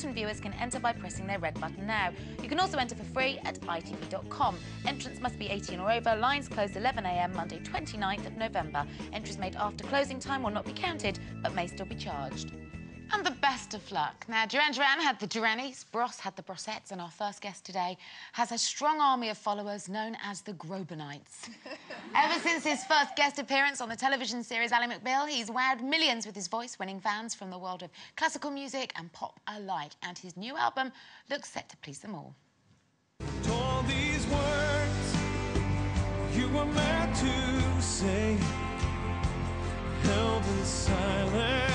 Forgotten viewers can enter by pressing their red button now. You can also enter for free at itv.com. Entrance must be 18 or over. Lines closed 11 a.m. Monday 29th of November. Entries made after closing time will not be counted, but may still be charged. And the best of luck. Now, Duran Duran had the Duranis, Bros had the Brossettes, and our first guest today has a strong army of followers known as the Grobenites. Ever since his first guest appearance on the television series Ally McBeal, he's wowed millions with his voice, winning fans from the world of classical music and pop alike. And his new album looks set to please them all. To all these words you were meant to say, held in silence.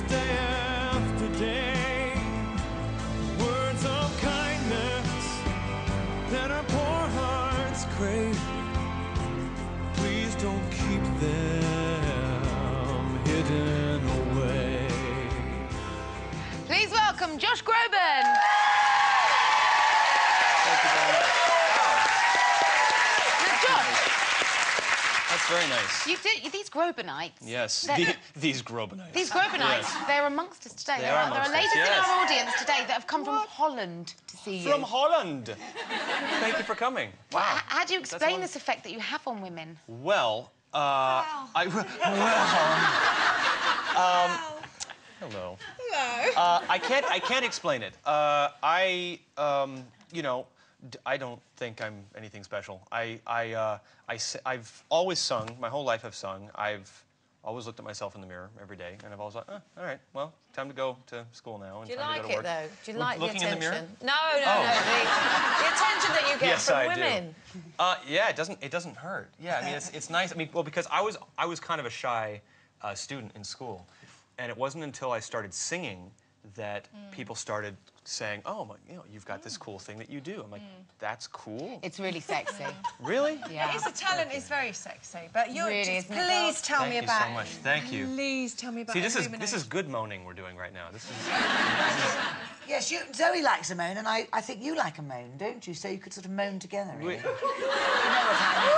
Day after day, words of kindness that our poor hearts crave. Please don't keep them hidden away. Please welcome Josh Groban. Thank you very much. Now, Josh, That's very nice. these Grobenites. Yes, these Grobenites. These Grobenites, Yes. they're amongst us today. They There are are amongst ladies us, in yes. our audience today that have come from Holland to see you. From Holland. Thank you for coming. Wow. How do you explain wonderful. this effect that you have on women? Well, hello. Hello. I can't explain it. You know, I don't think I'm anything special. I've always sung. My whole life I've sung. I've always looked at myself in the mirror every day, and I've always thought, all right, well, time to go to school now. And Do you time to like go to it, work. though? Do you like the Looking in the attention? mirror? No. The attention that you get Yes, from I women. do. Yeah, it doesn't hurt. Yeah, I mean, it's nice. I mean, well, because I was kind of a shy student in school, and it wasn't until I started singing that people started saying, "Oh, you've got this cool thing that you do." I'm like, "That's cool." It's really sexy. Really? Yeah. His talent is very sexy, but you're Really, just, isn't it, please Bob? tell Thank me you about so much. Thank you. Please tell me about See, this is Illumination. good moaning we're doing right now. This is. Yes, Zoe likes a moan, and I think you like a moan, don't you? So you could sort of moan together, really. You know what I mean?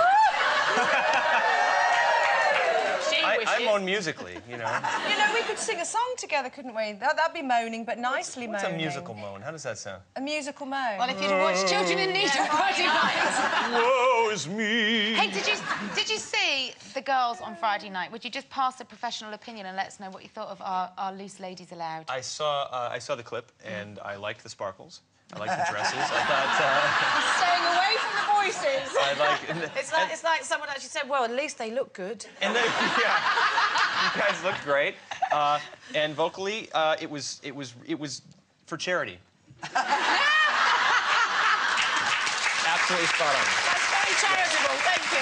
I moan musically, you know. You know, we could sing a song together, couldn't we? That'd be moaning, but nicely What's moaning. a musical moan? How does that sound? A musical moan. Well, if you'd watched Children in Need on Friday night. Woe is me. Hey, did you see the girls on Friday night? Would you just pass a professional opinion and let us know what you thought of our Loose Ladies Allowed? I saw the clip, and I liked the sparkles. I liked the dresses. I thought. Staying away from the voices. I like. It's like someone actually said, well, at least they look good. And then, yeah, you guys looked great. And vocally, it was for charity. Absolutely spot on. That's very charitable, thank you.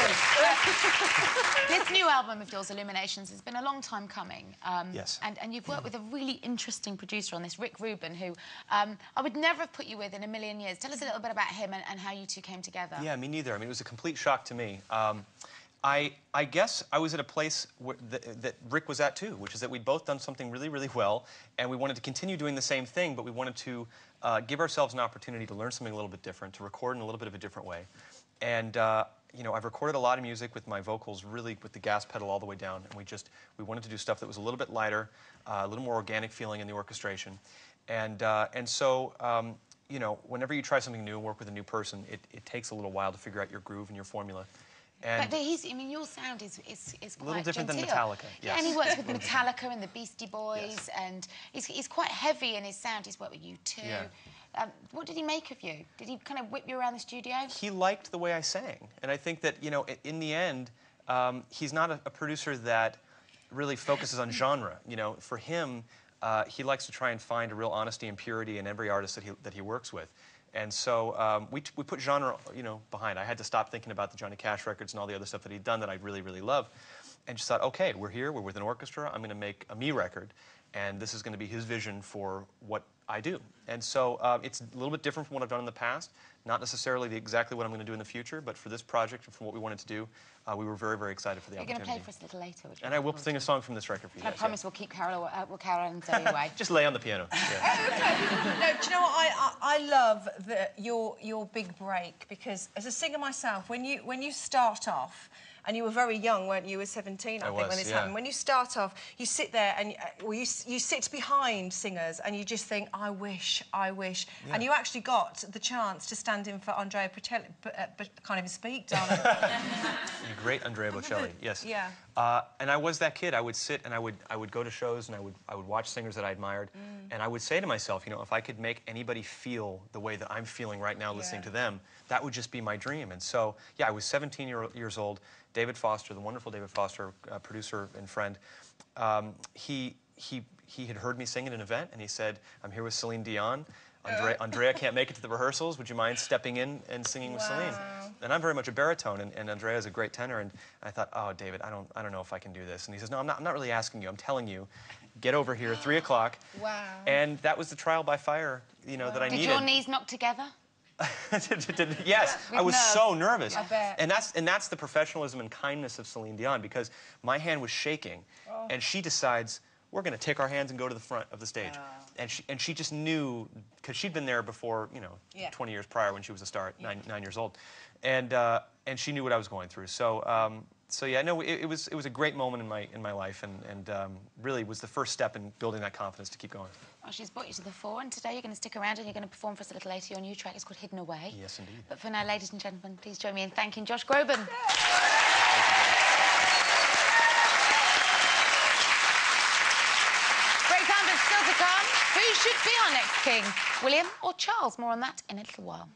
This new album of yours, Illuminations, has been a long time coming. Yes. And you've worked with a really interesting producer on this, Rick Rubin, who I would never have put you with in a million years. Tell us a little bit about him and how you two came together. Yeah, me neither. I mean, it was a complete shock to me. I guess I was at a place that Rick was at too, which is that we'd both done something really, really well, and we wanted to continue doing the same thing, but we wanted to give ourselves an opportunity to learn something a little bit different, to record in a little bit of a different way. And you know, I've recorded a lot of music with my vocals really with the gas pedal all the way down, and we wanted to do stuff that was a little bit lighter, a little more organic feeling in the orchestration. And so, you know, whenever you try something new and work with a new person, it takes a little while to figure out your groove and your formula. And But I mean, your sound is quite a little different genteel. than Metallica, Yeah, yes. and he works with Metallica and the Beastie Boys, Yes. and he's quite heavy in his sound. He's worked with you too. Yeah. What did he make of you? Did he kind of whip you around the studio? He liked the way I sang, and I think that, you know, in the end, he's not a producer that really focuses on genre. You know, for him, he likes to try and find a real honesty and purity in every artist that he works with. And so we put genre, you know, behind. I had to stop thinking about the Johnny Cash records and all the other stuff that he'd done that I really, really love, and just thought, okay, we're here, we're with an orchestra. I'm going to make a me record, and this is going to be his vision for what I do. And so it's a little bit different from what I've done in the past. Not necessarily exactly what I'm going to do in the future, but for this project and for what we wanted to do, we were very, very excited for the opportunity. You're going to play for us a little later. Which And I will sing a song from this record for you I guys. promise we'll keep Carol and Zoe away. Just lay on the piano. Yeah. No, do you know what? I love your big break, because as a singer myself, when you start off and you were very young, weren't you? You were 17, I think, when this happened. When you start off, you sit there and you sit behind singers and you just think, I wish. Yeah. And you actually got the chance to stand in for Andrea Bocelli, can't even speak, darling. The great Andrea Bocelli, yes. Yeah. And I was that kid. I would sit and I would go to shows and I would watch singers that I admired, and I would say to myself, you know, if I could make anybody feel the way that I'm feeling right now listening to them, that would just be my dream. And so, yeah, I was 17 years old. David Foster, the wonderful David Foster, producer and friend, he had heard me sing at an event, and he said, I'm here with Celine Dion. Andrea can't make it to the rehearsals. Would you mind stepping in and singing with Celine? And I'm very much a baritone, and Andrea is a great tenor. And I thought, oh, David, I don't know if I can do this. And he says, no, I'm not really asking you. I'm telling you, get over here, 3 o'clock. Wow. And that was the trial by fire, you know, that I needed. Did your knees knock together? Yes, I was so nervous. I bet. And that's the professionalism and kindness of Celine Dion, because my hand was shaking, and she decides, we're going to take our hands and go to the front of the stage. And she just knew, because she'd been there before, you know, 20 years prior when she was a star at 9 years old. And she knew what I was going through. So yeah, no, it was a great moment in my life, and really was the first step in building that confidence to keep going. Well, she's brought you to the fore, and today you're going to stick around and you're going to perform for us a little later. Your new track is called Hidden Away. Yes, indeed. But for now, ladies and gentlemen, please join me in thanking Josh Groban. Great time is still to come. Who should be our next king? William or Charles? More on that in a little while.